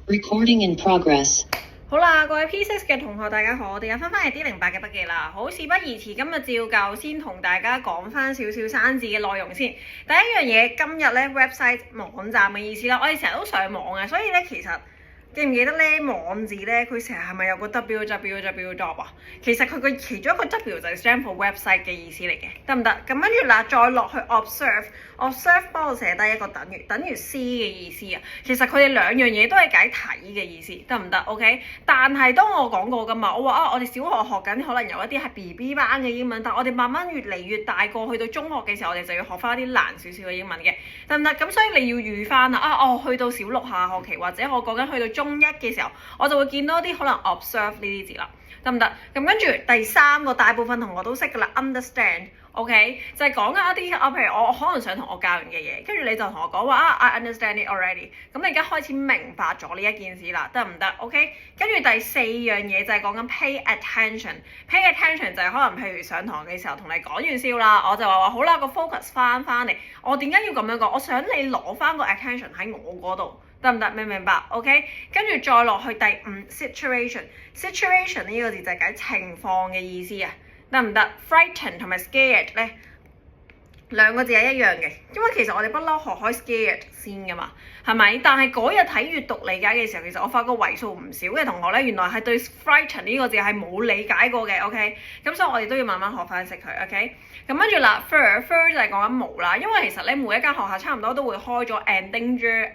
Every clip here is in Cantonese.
Recording in progress。好啦，各位 P6 嘅同學大家好，我哋又翻返嚟 D08嘅筆記啦。好，事不宜遲，今日照舊先同大家講翻少少生字嘅內容先。第一樣嘢，今日咧 website 網站嘅意思啦，我哋成日都上網嘅，所以咧其實記唔記得咧網字咧，佢成日係咪有個 www 啊？其實佢個其中一個 W 就係 stand for website 嘅意思嚟嘅，得唔得？咁跟住啦，再落去 observe 幫我寫低一個等於 see 嘅意思啊。其實佢哋兩樣嘢都係解睇嘅意思，得唔得 ？OK。但係當我講過㗎嘛，我話我哋小學學緊可能有一啲係 BB 班嘅英文，但我哋慢慢越嚟越大個，去到中學嘅時候，我哋就要學翻一啲難少少嘅英文嘅，得唔得？咁所以你要預翻啊！去到小6下學期，或者我講緊去到中一嘅時候，我就會見到啲可能 observe 呢啲字啦，得唔得？咁跟住第三個大部分同學都識㗎啦 ，understand。OK， 就係講緊一啲譬如我可能想同我教完嘅嘢，跟住你就同我講話I understand it already。咁你而家開始明白咗呢一件事啦，得唔得 ？OK， 跟住第四樣嘢就係講緊 pay attention。pay attention 就係可能譬如上堂嘅時候同你講完笑啦，我就話好啦，個 focus 翻嚟。我點解要咁樣講？我想你攞翻個 attention 喺我嗰度，得唔得？明唔明白 ？OK， 跟住再落去第5 situation。situation 呢個字就係解情況嘅意思啊。得唔得 ？frightened 同埋 scared 咧，兩個字係一樣嘅，因為其實我哋不嬲學開 scared 先噶嘛，係咪？但係嗰日睇閱讀理解嘅時候，其實我發覺為數唔少嘅同學咧，原來係對 frightened 呢個字係冇理解過嘅。OK， 咁所以我哋都要慢慢學翻識佢。OK， 咁跟住啦 fur 就係講緊毛啦，因為其實咧每一間學校差唔多都會開咗 endangered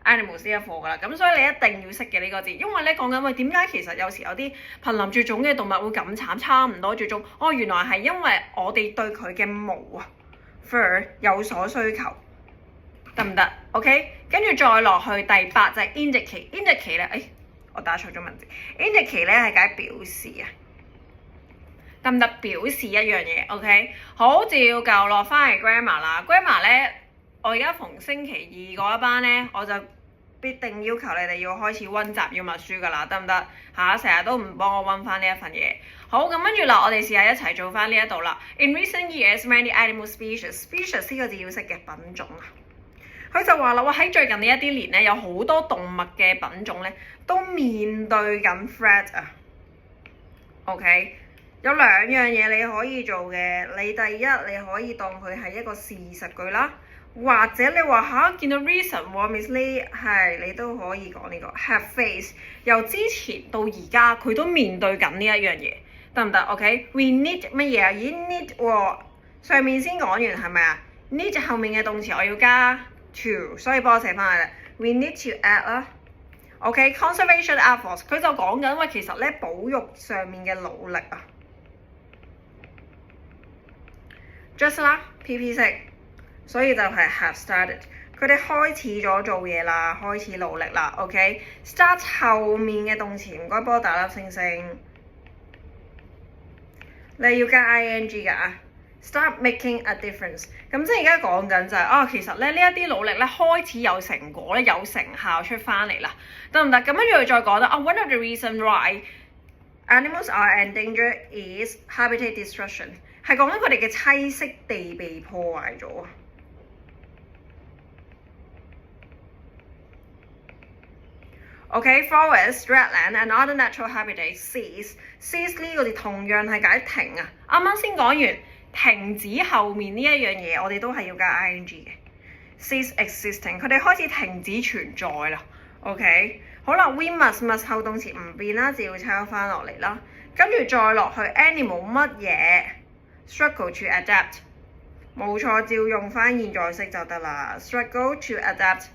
animals 呢一課㗎啦，咁所以你一定要識嘅呢個字，因為咧講緊喂點解其實有時有啲瀕臨絕種嘅動物會咁慘，差唔多絕種，原來係因為我哋對佢嘅毛啊 fur 有所需求，得唔得 ？OK， 跟住再落去第8就係 indicate 咧，我打錯咗文字 ，indicate 咧係解表示啊，得唔得？表示一樣嘢 ，OK， 好，照舊落翻嚟 grammar 啦 ，grammar 咧。我而家逢星期2嗰一班咧，我就必定要求你哋要開始溫習要默書㗎啦，得唔得？成日都唔幫我溫翻呢一份嘢。好，咁跟住啦，我哋試下一齊做翻呢一度啦。In recent years, many animal species 呢個字要識嘅品種啊。佢就話啦，喺最近呢一啲年咧，有好多動物嘅品種咧都面對緊 threat 啊。OK， 有兩樣嘢你可以做嘅，你第一你可以當佢係一個事實句啦。或者你話見到 reason 喎 Miss Lee 係你都可以講呢個 have faced 由之前到而家佢都面對緊呢一樣嘢，得唔得 ？OK，we need 乜嘢啊？咦 need 喎，上面先講完係咪啊 ？need 後面嘅動詞我要加 to， 所以幫我寫翻嚟啦。We need to add 啦。OK，conservation efforts 佢就講緊喂，其實咧保育上面嘅努力啊。just 啦 PP6。所以就係 have started， 佢哋開始咗做嘢啦，開始努力啦。OK，start 後面嘅動詞唔該幫我打粒星星，你要加 ing 㗎啊。Start making a difference， 咁即係而家講緊就係其實咧呢一啲努力咧開始有成果咧，有成效出翻嚟啦，得唔得？咁跟住再講啦，one of the reasons why animals are endangered is habitat destruction， 係講緊佢哋嘅棲息地被破壞咗。forest, wetland and other natural habitats cease 呢個字同樣係解停啊。啱啱先講完停止後面呢一樣嘢，我哋都係要加 ing 嘅。cease existing， 佢哋開始停止存在啦。好啦 ，we must 後動詞唔變啦，照抄翻落嚟啦。跟住再落去 animal 乜嘢 struggle to adapt， 冇錯，照用翻現在式就得啦。struggle to adapt。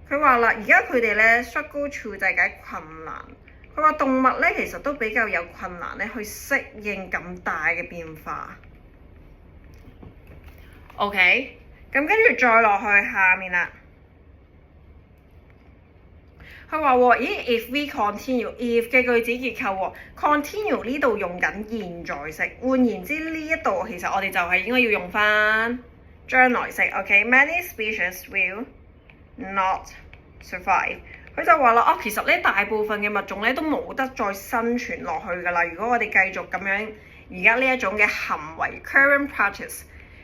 佢話啦，而家佢哋咧 struggle to 就係解困難。佢話動物咧其實都比較有困難咧去適應咁大嘅變化。咁跟住再落去下面啦。佢話if we continue，if 嘅句子結構continue 呢度用緊現在式，換言之呢一度其實我哋就係應該要用翻將來式。Many species will not survive， 佢就話啦，其實咧大部分嘅物種咧都冇得再生存落去㗎啦。如果我哋繼續咁樣而家呢一種嘅行為 current practice，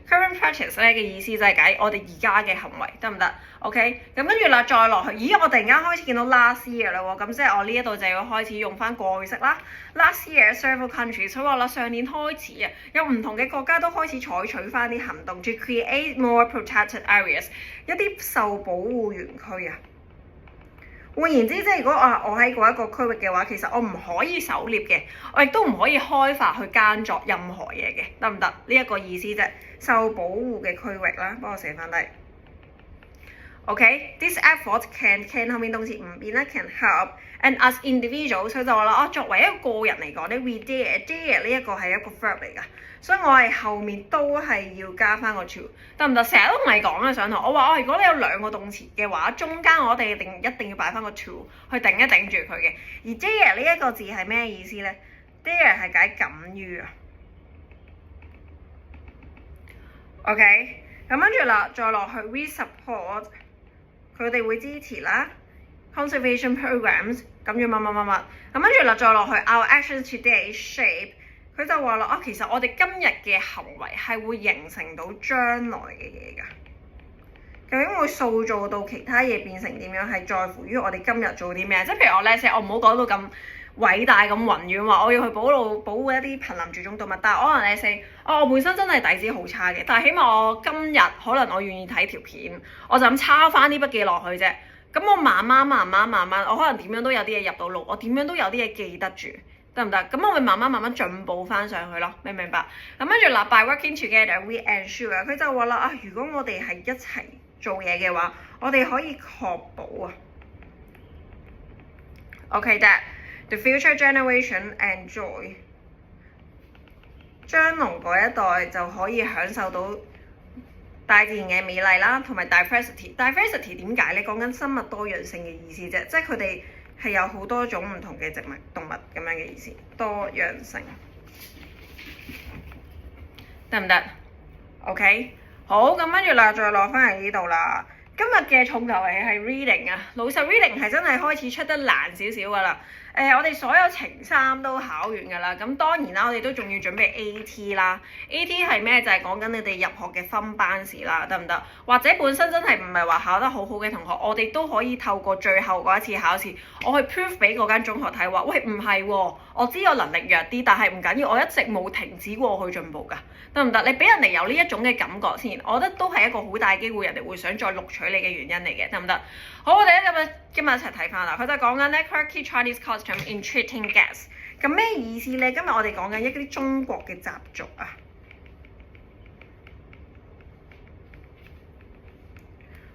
current practice 咧嘅意思就係解我哋而家嘅行為得唔得 ？OK， 咁跟住啦，再落去，咦，我突然間開始見到 last year 啦喎，咁即係我呢一度就要開始用翻過去式啦。Last year several countries， 所以話啦，上年開始啊，有唔同嘅國家都開始採取翻啲行動，to create more protected areas， 一啲受保護園區啊。換言之，即係如果我喺嗰一個區域嘅話，其實我唔可以狩獵嘅，我亦都唔可以開發去耕作任何嘢嘅，得唔得？呢一個意思啫，受保護嘅區域啦，幫我寫翻低。OK，this effort can 後面動詞唔變啦 ，can help and as individuals， 所以就話啦，作為一個人嚟講咧 ，we dare 呢一個係一個 verb 嚟㗎，所以我係後面都係要加翻個 to， 得唔得？成日都唔係講啊，上堂我話如果你有兩個動詞嘅話，中間我哋一定要擺翻個 to 去頂一頂住佢嘅。而 dare 呢一個字係咩意思咧 ？dare 係解敢於啊。OK， 咁跟住啦，再落去 we support。佢哋會支持啦 ，conservation programs 咁樣乜，咁跟住啦，再落去 our actions today shape， 佢就話啦，其實我哋今日嘅行為係會形成到將來嘅嘢㗎，究竟會塑造到其他嘢變成點樣，係在乎於我哋今日做啲咩，即係譬如我咧，我唔好講到咁偉大咁宏遠話，我要去保護一啲瀕臨絕種動物，但係可能咧我本身真係底子好差嘅，但係起碼我今日可能我願意睇條片，我就咁抄翻啲筆記落去啫。咁我慢慢，我可能點樣都有啲嘢入到腦，我點樣都有啲嘢記得住，得唔得？咁我會慢慢進步翻上去咯，明唔明白？咁跟住嗱 by working together we ensure， 佢就話啦如果我哋係一齊做嘢嘅話，我哋可以確保啊。OK，that。The future generation enjoy， 將來嗰一代就可以享受到大自然嘅美麗啦，同埋 diversity。diversity 點解咧？講緊生物多樣性嘅意思啫，即係佢哋係有好多種唔同嘅植物、動物咁樣嘅意思，多樣性，得唔得 ？OK， 好，咁跟住啦，再落翻嚟呢度啦。今日嘅重頭戲係 reading 啊，老實 reading 係真係開始出得難少少㗎啦。我哋所有程3都考完㗎啦，咁當然啦，我哋都仲要準備 AT 啦。AT 係咩？就係講緊你哋入學嘅分班試啦，得唔得？或者本身真係唔係話考得好好嘅同學，我哋都可以透過最後嗰一次考試，我去 prove 俾嗰間中學睇話，喂唔係喎，我知我能力弱啲，但係唔緊要，我一直冇停止過我去進步㗎，得唔得？你俾人哋有呢一種嘅感覺先，我覺得都係一個好大機會，人哋會想再錄取你嘅原因嚟嘅，得唔得？好，我哋今日一齊睇翻啦，佢就講緊咧 quirky Chinese custom in treating guests， 咁咩意思咧？今日我哋講緊一啲中國嘅習俗啊。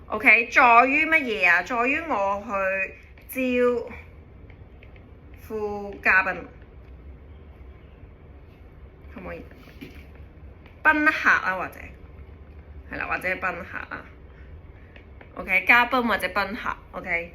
OK， 在於乜嘢啊？在於我去招呼嘉賓，可唔可以？賓客啊，或者係啦，或者賓客啊。OK， 嘉賓或者賓客 ，OK，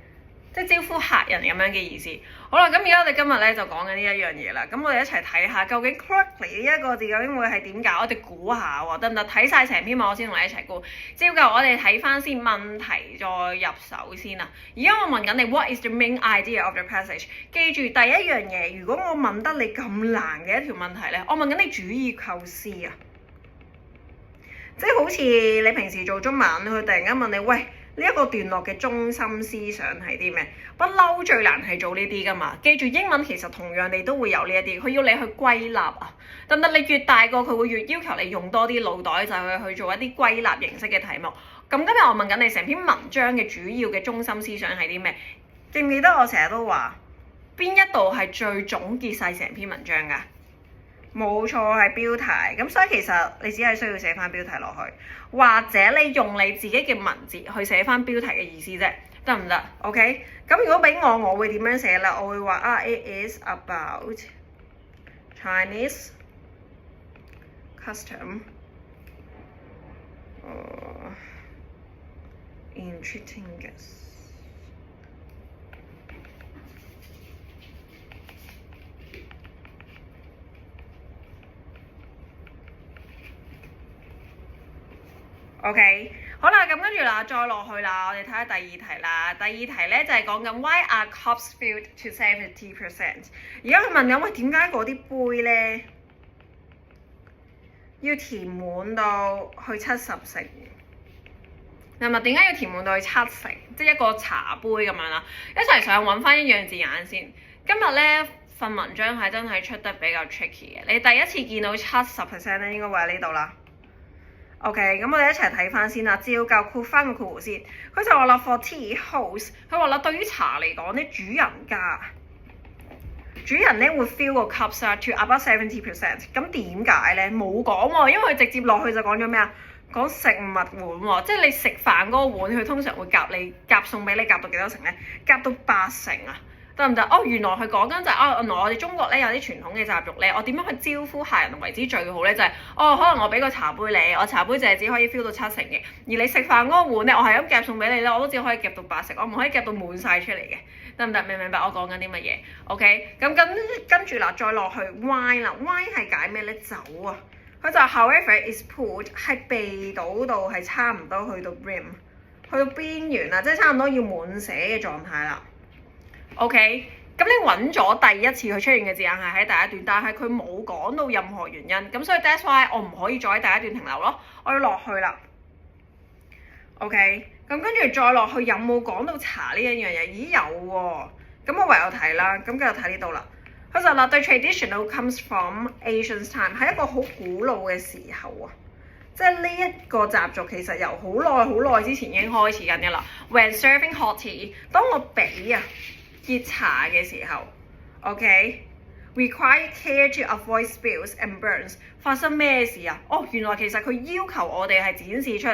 即係招呼客人咁樣嘅意思。好啦，咁而家我哋今日咧就講緊呢一樣嘢啦。咁我哋一齊睇下究竟 quirky 呢一個字究竟會係點解？我哋估下喎，得唔得？睇晒成篇文我先同你一齊估。照舊，我哋睇翻先問題再入手先啊。而家我問緊你 ，What is the main idea of the passage？ 記住第一樣嘢，如果我問得你咁難嘅一條問題咧，我問緊你主意構思啊。即係好似你平時做中文，佢突然間問你，喂，呢一個段落嘅中心思想係啲咩？不嬲最難係做呢啲㗎嘛。記住英文其實同樣你都會有呢一啲，佢要你去歸納啊。得唔得？你越大個，佢會越要求你用多啲腦袋，就係去做一啲歸納形式嘅題目。咁今日我問緊你，成篇文章嘅主要嘅中心思想係啲咩？記唔記得我成日都話邊一度係最總結晒成篇文章㗎？冇錯，係標題。咁所以其實你只係需要寫翻標題落去，或者你用你自己嘅文字去寫翻標題嘅意思啫，得唔得 ？OK。咁如果俾我會點樣寫啦？我會話it is about Chinese custom in treating guests。OK， 好啦，咁跟住啦，再落去啦，我哋睇下第二題啦。第二題咧就係講緊 Why are cups filled to 70%？ 而家佢問緊喂，點解嗰啲杯咧要填滿到去70成。係咪點解要填滿到去7成？即係一個茶杯咁樣啦。一齊上揾翻一樣字眼先。今日呢份文章係真係出得比較 tricky 嘅。你第一次見到70%咧，應該會喺呢度啦。OK， 咁我哋一齊睇翻先啦。照舊括翻個括弧先。佢就話啦 ，for tea host， 佢話啦，對於茶嚟講咧，主人咧會 fill 個 cups 啊 to about 70%。咁點解咧？冇講喎，因為佢直接落去就講咗咩啊？講食物碗喎，即係你食飯嗰個碗，佢通常會夾餸俾你，夾到幾多成咧？夾到8成啊！得唔得？哦，原來佢講緊就係原來我哋中國咧有啲傳統嘅習俗咧，我點樣去招呼客人為之最好咧？就係可能我俾個茶杯你，我茶杯就係只可以 fill 到7成嘅，而你食飯嗰個碗咧，我係咁夾餸俾你咧，我都只可以夾到8成，我唔可以夾到滿晒出嚟嘅，得唔得？明唔明白我講緊啲乜嘢 ？OK， 咁跟住啦，再落去 wine 啦 ，wine 係解咩咧？酒啊，佢就 however is poured 係被倒到係差唔多去到 brim， 去到邊緣啦，即係差唔多要滿瀉嘅狀態啦。OK， 咁你揾咗第一次佢出現嘅字眼係喺第一段，但係佢冇講到任何原因，咁所以 that's why 我唔可以再喺第一段停留咯，我要落去啦。OK， 咁跟住再落去有冇講到茶呢一樣嘢？咦，有喎，咁我唯有睇啦，咁繼續睇呢度啦。佢就話對 traditional comes from ancient time 係一個好古老嘅時候啊，即係呢一個習俗其實由好耐之前已經開始緊嘅啦。When serving hot tea， 當我俾熱茶嘅時候 ，OK，require care to avoid spills and burns。發生咩事啊？原來其實佢要求我哋係展示出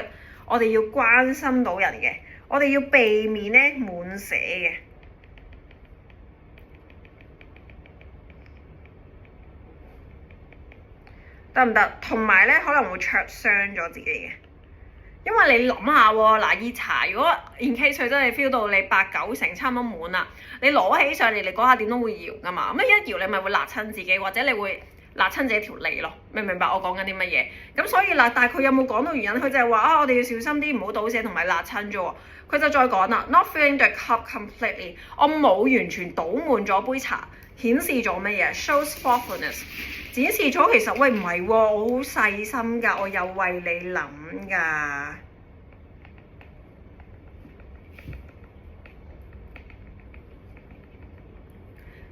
我哋要關心到人嘅，我哋要避免咧滿瀉嘅，得唔得？同埋咧可能會灼傷咗自己嘅。因為你諗下喎，嗱熱茶如果 in case 佢真係 feel 到你8、9成差唔多滿啦，你攞起上嚟你嗰下點都會搖噶嘛，咁一搖你咪會辣親自己，或者你會辣親自己條脷咯，明唔明白我講緊啲乜嘢？咁所以啦，但係佢有冇講到原因？佢就係話我哋要小心啲，唔好倒瀉同埋辣親啫喎。佢就再講啦 ，not filling the cup completely， 我冇完全倒滿咗杯茶，顯示咗乜嘢 ？shows thoughtfulness， 展示咗其實喂唔係喎，我好細心㗎，我有為你諗㗎，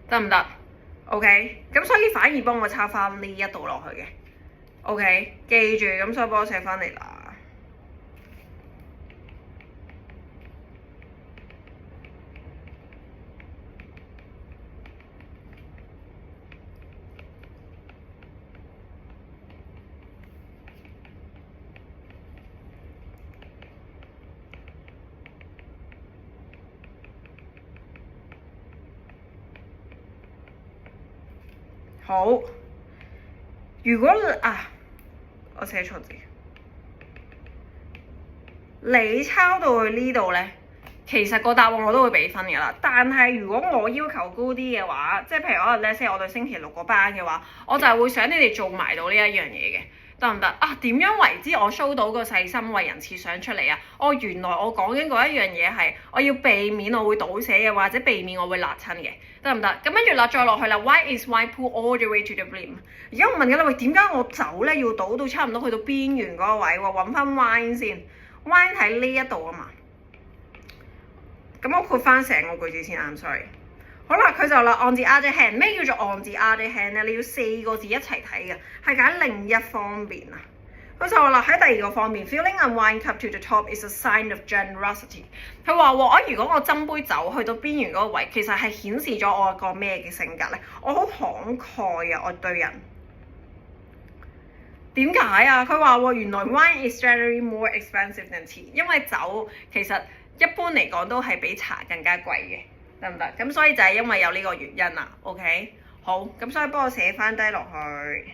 得唔得 ？OK， 咁所以反而幫我抄翻呢一度落去嘅 ，OK， 記住咁，所以幫我寫翻嚟啦。好，如果我寫錯字，你抄到去呢度呢，其實個答案我都會俾分㗎啦。但係如果我要求高啲嘅話，即係譬如可能我對星期6個班嘅話，我就係會想你哋做埋到呢一樣嘢嘅，得唔得啊？點樣為之我 show 到個細心為人設想出嚟啊？原來我講緊嗰一樣嘢係我要避免我會倒瀉嘅，或者避免我會辣親嘅，得唔得？咁跟住啦，再落去啦。Why is wine poured all the way to the brim？ 而家我問緊你，喂，點解我酒咧要倒到差唔多去到邊緣嗰個位喎？揾翻 wine 先 ，wine 喺呢一度啊嘛。咁我括翻成個句子先，I'm sorry。好啦，佢就啦 on the other hand， 咩叫做 on the other hand 咧？你要4個字一齊睇嘅，係解另一方面啊。佢就話啦，喺第2個方面 ，filling a wine cup to the top is a sign of generosity。佢話如果我斟杯酒去到邊緣嗰個位，其實係顯示咗我個咩嘅性格咧？我好慷慨啊，我對人。點解啊？佢話原來 wine is generally more expensive than tea， 因為酒其實一般嚟講都係比茶更加貴嘅，得唔得？咁所以就係因為有呢個原因啦。OK， 好，咁所以幫我寫翻低落去。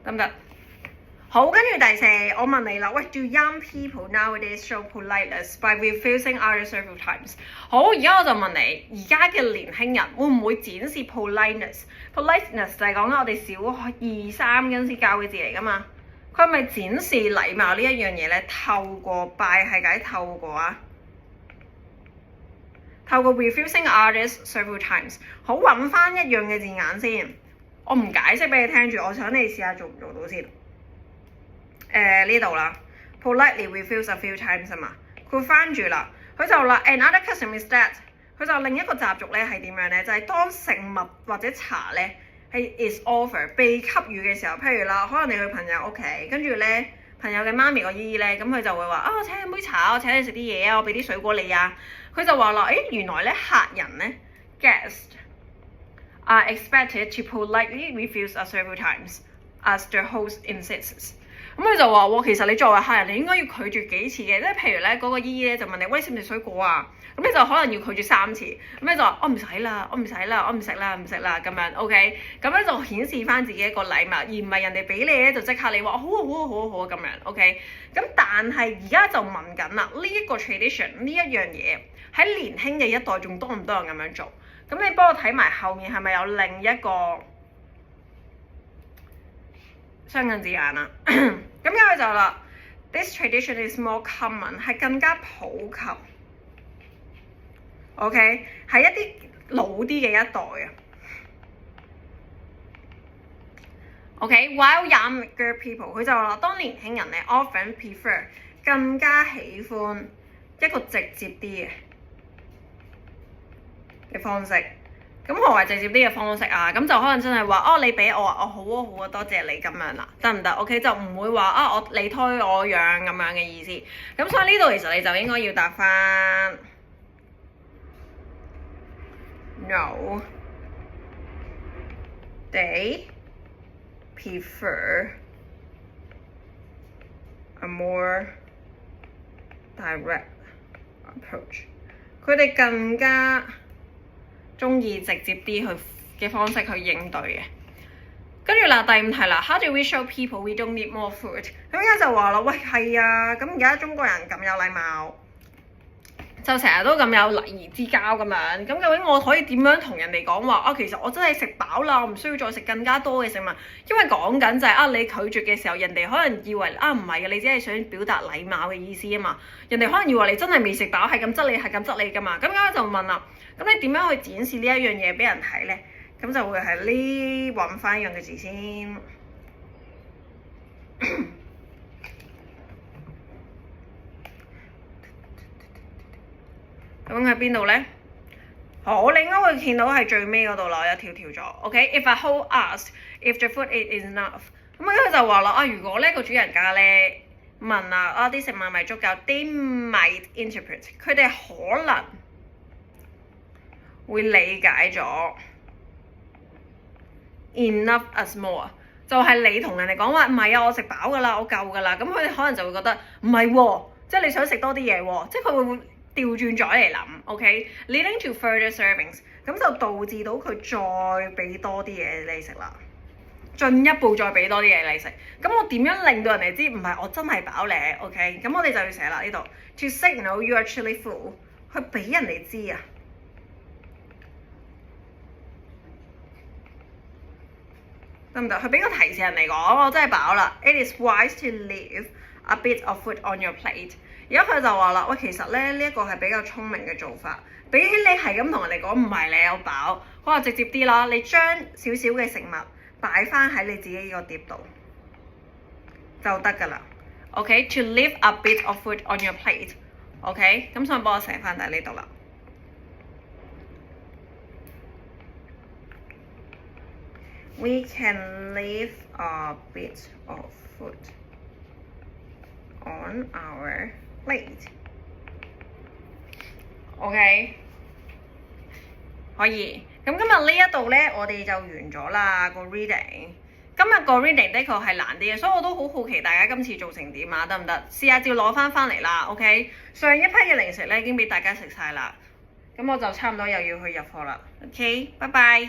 得唔得？好，跟住第四，我問你啦，喂 ，Do young people nowadays show politeness by refusing others several times？ 好，而家我就問你，而家嘅年輕人會唔會展示 politeness？politeness 就係講緊我哋小學2、3嗰陣時教嘅字嚟噶嘛？佢係咪展示禮貌呢一樣嘢咧？透過 by 係解透過啊？透過 refusing others several times。好，揾翻一樣嘅字眼先。我唔解釋俾你聽住，我想你試下做唔做到先。呢度啦 ，politely refuse a few times 啊嘛，佢翻住啦，佢就啦 ，another custom is that， 佢就另一個習俗咧係點樣咧？就係、是、當食物或者茶咧係 is offer 被給予嘅時候，譬如啦，可能你去朋友屋企，跟住咧朋友嘅媽咪個姨姨咧，咁佢就會話我請你杯茶，我請你食啲嘢啊，我俾啲水果你啊，佢就話啦，原來咧客人咧 guest are expected to politely refuse us several times as the host insists。咁佢就話喎，其實你作為客人，你應該要拒絕幾次嘅，即係譬如咧嗰個姨姨咧就問你，喂，食唔食水果啊？咁你就可能要拒絕3次，咁你就話我唔使啦，我唔使啦，我唔食啦，唔食啦咁樣 ，OK？ 咁樣就顯示翻自己一個禮貌，而唔係人哋俾你咧就即刻你話好啊好啊好啊好啊咁樣 ，OK？ 咁但係而家就問緊啦，呢一個 tradition 呢一樣嘢喺年輕嘅一代仲多唔多人咁樣做？咁你幫我睇埋後面係咪有另一個相近字眼啊？咁佢就啦 ，this tradition is more common 係更加普及 ，OK 係一啲老啲嘅一代啊。OK，while younger people 佢就話當年輕人咧 often prefer 更加喜歡一個直接啲嘅方式。咁何謂直接啲嘅方式啊？咁就可能真係話你俾我啊，好啊好啊，多謝你咁樣啦，得唔得 ？OK 就唔會話你推我讓咁樣嘅意思。咁所以呢度其實你就應該要答翻 No， they prefer a more direct approach。佢哋更加中意直接啲嘅方式去應對嘅。跟住啦，第5題啦 ，How do we show people we don't need more food？ 咁而家就話啦，喂係啊，咁而家中國人咁有禮貌，就成日都咁有禮儀之交咁樣。咁究竟我可以點樣同人哋講話其實我真係食飽啦，我唔需要再食更加多嘅食物。因為講緊就係你拒絕嘅時候，人哋可能以為唔係嘅，你只係想表達禮貌嘅意思啊嘛。人哋可能以為你真係未食飽，係咁質你，係咁質你噶嘛。咁而家就問啦。咁你點樣去展示呢一樣嘢俾人睇咧？咁就會係呢揾翻一樣嘅字先。咁喺邊度咧？好，你應該會見到係最尾嗰度啦，一條條咗。OK，if a host asked if the food is enough， 咁佢就話啦如果呢個主人家咧問啲食物係咪足夠 ，they might interpret， 佢哋可能會理解咗 enough as more， 就係你同人哋講話唔係啊，我食飽㗎啦，我夠㗎啦，咁佢哋可能就會覺得唔係喎，即係你想食多啲嘢喎，即係佢會調轉咗嚟諗 ，OK，leading to further servings， 咁就導致到佢再俾多啲嘢你食啦，進一步再俾多啲嘢你食，咁我點樣令到人哋知唔係我真係飽咧 ？OK， 咁我哋就要寫啦呢度 ，to signal you are actually full， 去俾人哋知啊。得唔得？佢俾個提示人嚟講，我真係飽啦。It is wise to leave a bit of food on your plate。而家佢就話啦，喂，其實咧呢一個係比較聰明嘅做法。比起你係咁同人哋講唔係你有飽，我話直接啲啦，你將少少嘅食物擺翻喺你自己個碟度就得㗎啦。OK，to leave a bit of food on your plate。OK， 咁所以幫我寫翻喺呢度啦。We can leave a bit of food on our plate. OK， 可以。咁今日呢一度咧，我哋就完咗啦個 reading。今日個 reading 的確係難啲嘅，所以我都好好奇大家今次做成點啊？得唔得？試下照攞翻嚟啦。OK， 上一批嘅零食咧已經俾大家食晒啦，咁我就差唔多又要去入貨啦。OK， 拜拜。